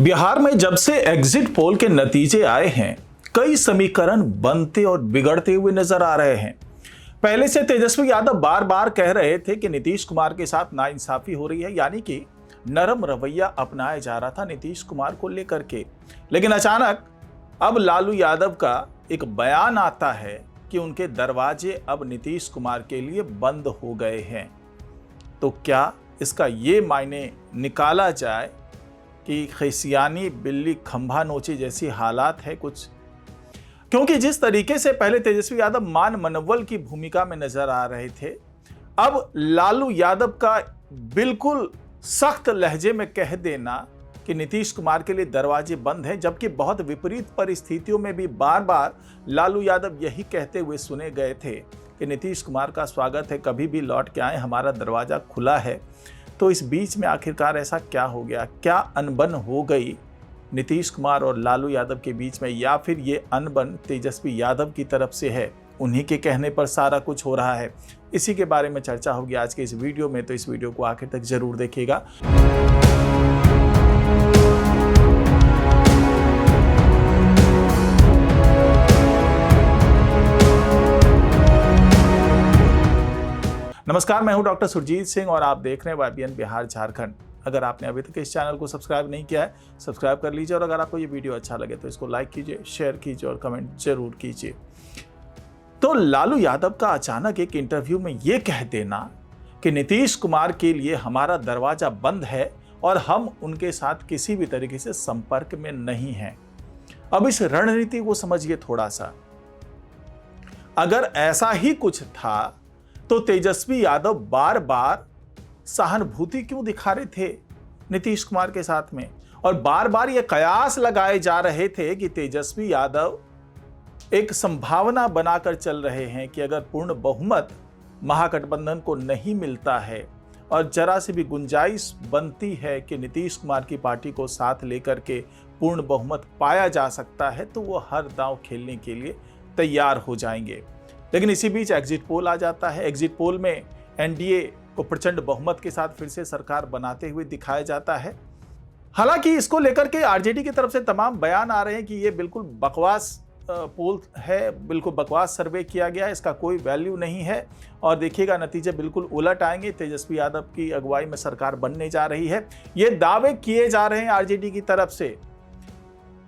बिहार में जब से एग्जिट पोल के नतीजे आए हैं, कई समीकरण बनते और बिगड़ते हुए नजर आ रहे हैं। पहले से तेजस्वी यादव बार बार कह रहे थे कि नीतीश कुमार के साथ नाइंसाफी हो रही है, यानी कि नरम रवैया अपनाया जा रहा था नीतीश कुमार को लेकर के। लेकिन अचानक अब लालू यादव का एक बयान आता है कि उनके दरवाजे अब नीतीश कुमार के लिए बंद हो गए हैं। तो क्या इसका ये मायने निकाला जाए कि खैसियानी बिल्ली खंभा नोची जैसी हालात है कुछ? क्योंकि जिस तरीके से पहले तेजस्वी यादव मान मनव्वल की भूमिका में नजर आ रहे थे, अब लालू यादव का बिल्कुल सख्त लहजे में कह देना कि नीतीश कुमार के लिए दरवाजे बंद हैं, जबकि बहुत विपरीत परिस्थितियों में भी बार बार लालू यादव यही कहते हुए सुने गए थे कि नीतीश कुमार का स्वागत है, कभी भी लौट के आए, हमारा दरवाजा खुला है। तो इस बीच में आखिरकार ऐसा क्या हो गया? क्या अनबन हो गई नीतीश कुमार और लालू यादव के बीच में, या फिर ये अनबन तेजस्वी यादव की तरफ से है, उन्हीं के कहने पर सारा कुछ हो रहा है? इसी के बारे में चर्चा होगी आज के इस वीडियो में, तो इस वीडियो को आखिर तक जरूर देखिएगा। नमस्कार, मैं हूं डॉक्टर सुरजीत सिंह और आप देख रहे हैं YBN बिहार झारखंड। अगर आपने अभी तक इस चैनल को सब्सक्राइब नहीं किया है, सब्सक्राइब कर लीजिए, और अगर आपको ये वीडियो अच्छा लगे तो इसको लाइक कीजिए, शेयर कीजिए और कमेंट जरूर कीजिए। तो लालू यादव का अचानक एक इंटरव्यू में ये कह देना कि नीतीश कुमार के लिए हमारा दरवाजा बंद है और हम उनके साथ किसी भी तरीके से संपर्क में नहीं हैं। अब इस रणनीति को समझिए थोड़ा सा। अगर ऐसा ही कुछ था तो तेजस्वी यादव बार बार सहानुभूति क्यों दिखा रहे थे नीतीश कुमार के साथ में, और बार बार ये कयास लगाए जा रहे थे कि तेजस्वी यादव एक संभावना बनाकर चल रहे हैं कि अगर पूर्ण बहुमत महागठबंधन को नहीं मिलता है और जरा सी भी गुंजाइश बनती है कि नीतीश कुमार की पार्टी को साथ लेकर के पूर्ण बहुमत पाया जा सकता है, तो वो हर दांव खेलने के लिए तैयार हो जाएंगे। लेकिन इसी बीच एग्जिट पोल आ जाता है। एग्जिट पोल में एनडीए को प्रचंड बहुमत के साथ फिर से सरकार बनाते हुए दिखाया जाता है। हालांकि इसको लेकर के आरजेडी की तरफ से तमाम बयान आ रहे हैं कि ये बिल्कुल बकवास पोल है, बिल्कुल बकवास सर्वे किया गया है, इसका कोई वैल्यू नहीं है और देखिएगा नतीजे बिल्कुल उलट आएंगे, तेजस्वी यादव की अगुवाई में सरकार बनने जा रही है। ये दावे किए जा रहे हैं आरजेडी की तरफ से।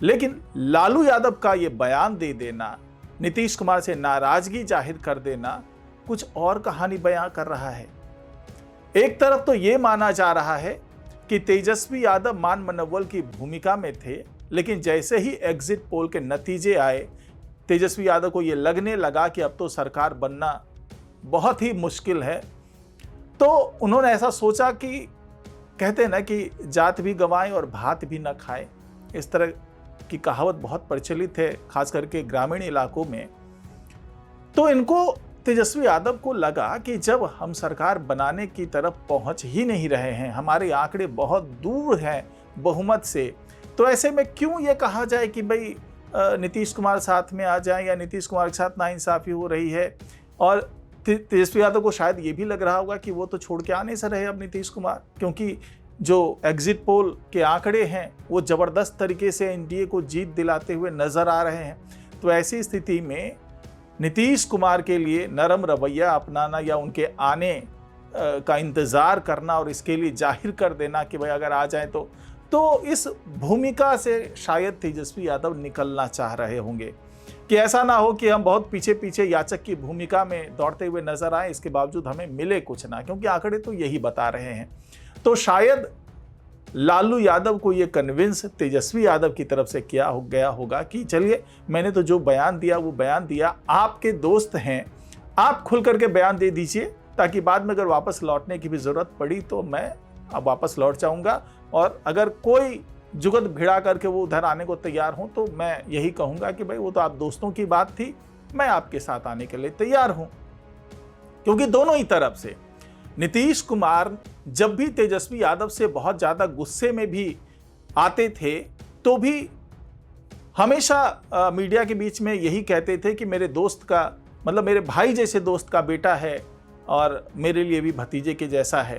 लेकिन लालू यादव का ये बयान दे देना, नीतीश कुमार से नाराजगी जाहिर कर देना, कुछ और कहानी बयां कर रहा है। एक तरफ तो यह माना जा रहा है कि तेजस्वी यादव मान मनव्वल की भूमिका में थे, लेकिन जैसे ही एग्जिट पोल के नतीजे आए, तेजस्वी यादव को यह लगने लगा कि अब तो सरकार बनना बहुत ही मुश्किल है। तो उन्होंने ऐसा सोचा कि कहते हैं ना कि जात भी गंवाएं और भात भी न खाएं, इस तरह की कहावत बहुत प्रचलित है, खास करके ग्रामीण इलाकों में। तो इनको तेजस्वी यादव को लगा कि जब हम सरकार बनाने की तरफ पहुंच ही नहीं रहे हैं, हमारे आंकड़े बहुत दूर हैं बहुमत से, तो ऐसे में क्यों ये कहा जाए कि भाई नीतीश कुमार साथ में आ जाएं या नीतीश कुमार के साथ नाइंसाफी हो रही है। और तेजस्वी यादव को शायद ये भी लग रहा होगा कि वो तो छोड़ के आने से रहे अब नीतीश कुमार, क्योंकि जो एग्जिट पोल के आंकड़े हैं वो ज़बरदस्त तरीके से एनडीए को जीत दिलाते हुए नजर आ रहे हैं। तो ऐसी स्थिति में नीतीश कुमार के लिए नरम रवैया अपनाना या उनके आने का इंतज़ार करना और इसके लिए जाहिर कर देना कि भाई अगर आ जाए तो इस भूमिका से शायद तेजस्वी यादव निकलना चाह रहे होंगे कि ऐसा ना हो कि हम बहुत पीछे पीछे याचक की भूमिका में दौड़ते हुए नजर आए, इसके बावजूद हमें मिले कुछ ना, क्योंकि आंकड़े तो यही बता रहे हैं। तो शायद लालू यादव को ये कन्विंस तेजस्वी यादव की तरफ से किया हो गया होगा कि चलिए, मैंने तो जो बयान दिया वो बयान दिया, आपके दोस्त हैं, आप खुल करके बयान दे दीजिए, ताकि बाद में अगर वापस लौटने की भी ज़रूरत पड़ी तो मैं अब वापस लौट जाऊंगा, और अगर कोई जुगत भिड़ा करके वो उधर आने को तैयार हों तो मैं यही कहूँगा कि भाई वो तो आप दोस्तों की बात थी, मैं आपके साथ आने के लिए तैयार हूँ। क्योंकि दोनों ही तरफ से नीतीश कुमार जब भी तेजस्वी यादव से बहुत ज़्यादा गुस्से में भी आते थे, तो भी हमेशा मीडिया के बीच में यही कहते थे कि मेरे दोस्त का, मतलब मेरे भाई जैसे दोस्त का बेटा है और मेरे लिए भी भतीजे के जैसा है।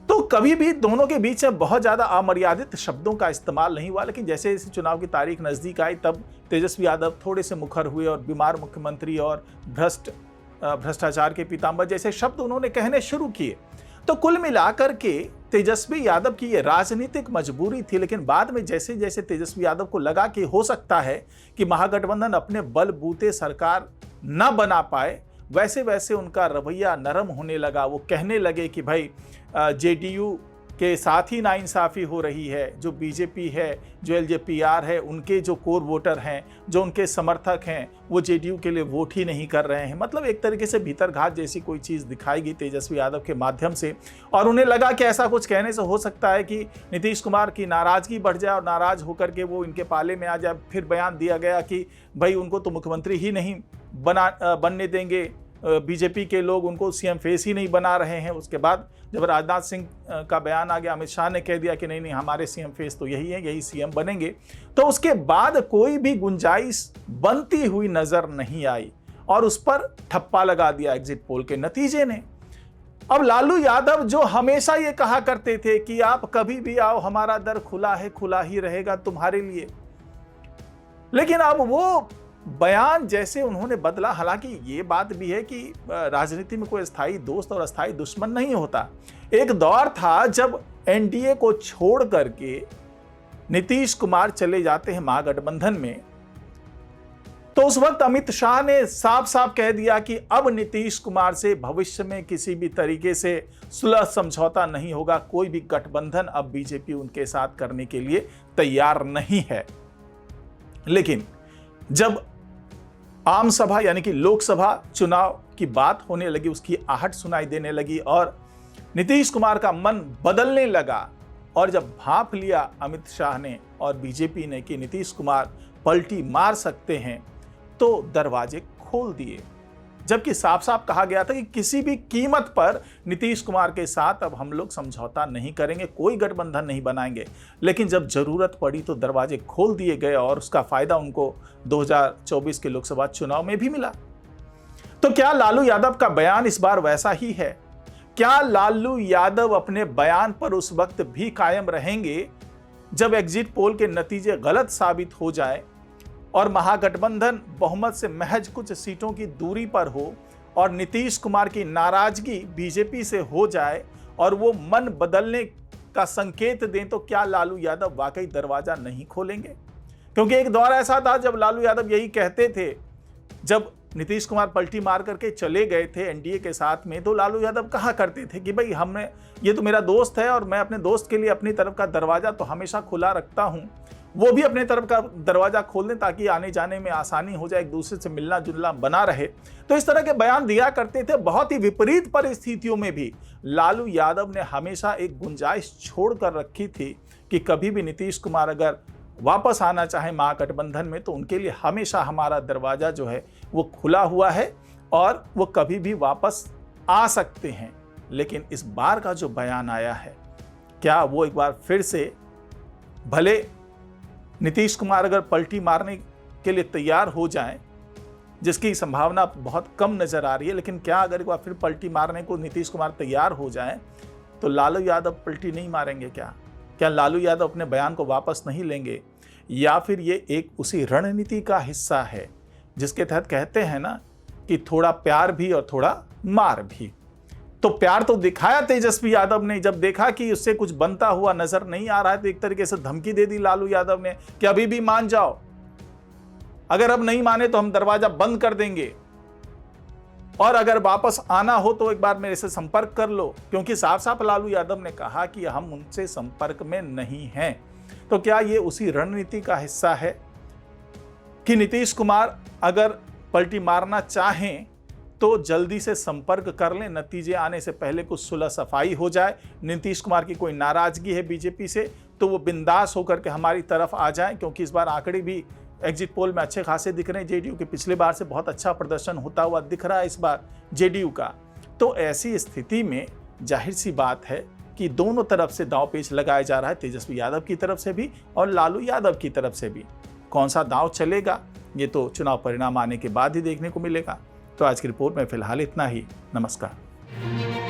तो तो कभी भी दोनों के बीच में बहुत ज़्यादा अमर्यादित शब्दों का इस्तेमाल नहीं हुआ, लेकिन जैसे जैसे चुनाव की तारीख नज़दीक आई तब तेजस्वी यादव थोड़े से मुखर हुए और बीमार मुख्यमंत्री और भ्रष्टाचार के पीताम्बर जैसे शब्द उन्होंने कहने शुरू किए। तो कुल मिलाकर के तेजस्वी यादव की ये राजनीतिक मजबूरी थी, लेकिन बाद में जैसे जैसे तेजस्वी यादव को लगा कि हो सकता है कि महागठबंधन अपने बलबूते सरकार न बना पाए, वैसे वैसे उनका रवैया नरम होने लगा। वो कहने लगे कि भाई जेडीयू के साथ ही नाइंसाफ़ी हो रही है, जो बीजेपी है, जो एलजेपीआर है, उनके जो कोर वोटर हैं, जो उनके समर्थक हैं, वो जेडीयू के लिए वोट ही नहीं कर रहे हैं। मतलब एक तरीके से भीतरघात जैसी कोई चीज़ दिखाई गई तेजस्वी यादव के माध्यम से, और उन्हें लगा कि ऐसा कुछ कहने से हो सकता है कि नीतीश कुमार की नाराज़गी बढ़ जाए और नाराज़ होकर के वो इनके पाले में आ जाए। फिर बयान दिया गया कि भाई उनको तो मुख्यमंत्री ही नहीं बनने देंगे, बीजेपी के लोग उनको सीएम फेस ही नहीं बना रहे हैं। उसके बाद जब राजनाथ सिंह का बयान आ गया, अमित शाह ने कह दिया कि नहीं हमारे सीएम फेस तो यही है, यही सीएम बनेंगे, तो उसके बाद कोई भी गुंजाइश बनती हुई नजर नहीं आई और उस पर ठप्पा लगा दिया एग्जिट पोल के नतीजे ने। अब लालू यादव जो हमेशा ये कहा करते थे कि आप कभी भी आओ, हमारा दर खुला है, खुला ही रहेगा तुम्हारे लिए, लेकिन अब वो बयान जैसे उन्होंने बदला। हालांकि ये बात भी है कि राजनीति में कोई अस्थाई दोस्त और अस्थाई दुश्मन नहीं होता। एक दौर था जब एनडीए को छोड़ करके नीतीश कुमार चले जाते हैं महागठबंधन में, तो उस वक्त अमित शाह ने साफ साफ कह दिया कि अब नीतीश कुमार से भविष्य में किसी भी तरीके से सुलह समझौता नहीं होगा, कोई भी गठबंधन अब बीजेपी उनके साथ करने के लिए तैयार नहीं है। लेकिन जब आम सभा यानी कि लोकसभा चुनाव की बात होने लगी, उसकी आहट सुनाई देने लगी और नीतीश कुमार का मन बदलने लगा, और जब भांप लिया अमित शाह ने और बीजेपी ने कि नीतीश कुमार पलटी मार सकते हैं, तो दरवाजे खोल दिए। जबकि साफ साफ कहा गया था कि किसी भी कीमत पर नीतीश कुमार के साथ अब हम लोग समझौता नहीं करेंगे, कोई गठबंधन नहीं बनाएंगे। लेकिन जब जरूरत पड़ी तो दरवाजे खोल दिए गए और उसका फायदा उनको 2024 के लोकसभा चुनाव में भी मिला। तो क्या लालू यादव का बयान इस बार वैसा ही है? क्या लालू यादव अपने बयान पर उस वक्त भी कायम रहेंगे जब एग्जिट पोल के नतीजे गलत साबित हो जाए और महागठबंधन बहुमत से महज कुछ सीटों की दूरी पर हो और नीतीश कुमार की नाराजगी बीजेपी से हो जाए और वो मन बदलने का संकेत दें, तो क्या लालू यादव वाकई दरवाजा नहीं खोलेंगे? क्योंकि एक दौर ऐसा था जब लालू यादव यही कहते थे, जब नीतीश कुमार पलटी मार करके चले गए थे एनडीए के साथ में, तो लालू यादव कहा करते थे कि भाई हमने, ये तो मेरा दोस्त है और मैं अपने दोस्त के लिए अपनी तरफ का दरवाजा तो हमेशा खुला रखता हूं, वो भी अपने तरफ का दरवाजा खोल दें ताकि आने जाने में आसानी हो जाए, एक दूसरे से मिलना जुलना बना रहे। तो इस तरह के बयान दिया करते थे। बहुत ही विपरीत परिस्थितियों में भी लालू यादव ने हमेशा एक गुंजाइश छोड़ कर रखी थी कि कभी भी नीतीश कुमार अगर वापस आना चाहे महागठबंधन में, तो उनके लिए हमेशा हमारा दरवाजा जो है वो खुला हुआ है और वो कभी भी वापस आ सकते हैं। लेकिन इस बार का जो बयान आया है, क्या वो एक बार फिर से, भले नीतीश कुमार अगर पलटी मारने के लिए तैयार हो जाएं, जिसकी संभावना बहुत कम नजर आ रही है, लेकिन क्या अगर एक बार फिर पलटी मारने को नीतीश कुमार तैयार हो जाएं, तो लालू यादव पलटी नहीं मारेंगे? क्या लालू यादव अपने बयान को वापस नहीं लेंगे? या फिर ये एक उसी रणनीति का हिस्सा है जिसके तहत कहते हैं ना कि थोड़ा प्यार भी और थोड़ा मार भी? तो प्यार तो दिखाया तेजस्वी यादव ने, जब देखा कि उससे कुछ बनता हुआ नजर नहीं आ रहा है तो एक तरीके से धमकी दे दी लालू यादव ने कि अभी भी मान जाओ, अगर अब नहीं माने तो हम दरवाजा बंद कर देंगे, और अगर वापस आना हो तो एक बार मेरे से संपर्क कर लो। क्योंकि साफ साफ लालू यादव ने कहा कि हम उनसे संपर्क में नहीं हैं। तो क्या ये उसी रणनीति का हिस्सा है कि नीतीश कुमार अगर पलटी मारना चाहें तो जल्दी से संपर्क कर लें, नतीजे आने से पहले कुछ सुलह सफाई हो जाए, नीतीश कुमार की कोई नाराजगी है बीजेपी से तो वो बिंदास होकर के हमारी तरफ आ जाएं? क्योंकि इस बार आंकड़े भी एग्जिट पोल में अच्छे खासे दिख रहे हैं, जेडीयू के पिछले बार से बहुत अच्छा प्रदर्शन होता हुआ दिख रहा है इस बार जेडीयू का। तो ऐसी स्थिति में जाहिर सी बात है कि दोनों तरफ से दांव पेच लगाया जा रहा है, तेजस्वी यादव की तरफ से भी और लालू यादव की तरफ से भी। कौन सा दांव चलेगा ये तो चुनाव परिणाम आने के बाद ही देखने को मिलेगा। तो आज की रिपोर्ट में फिलहाल इतना ही। नमस्कार।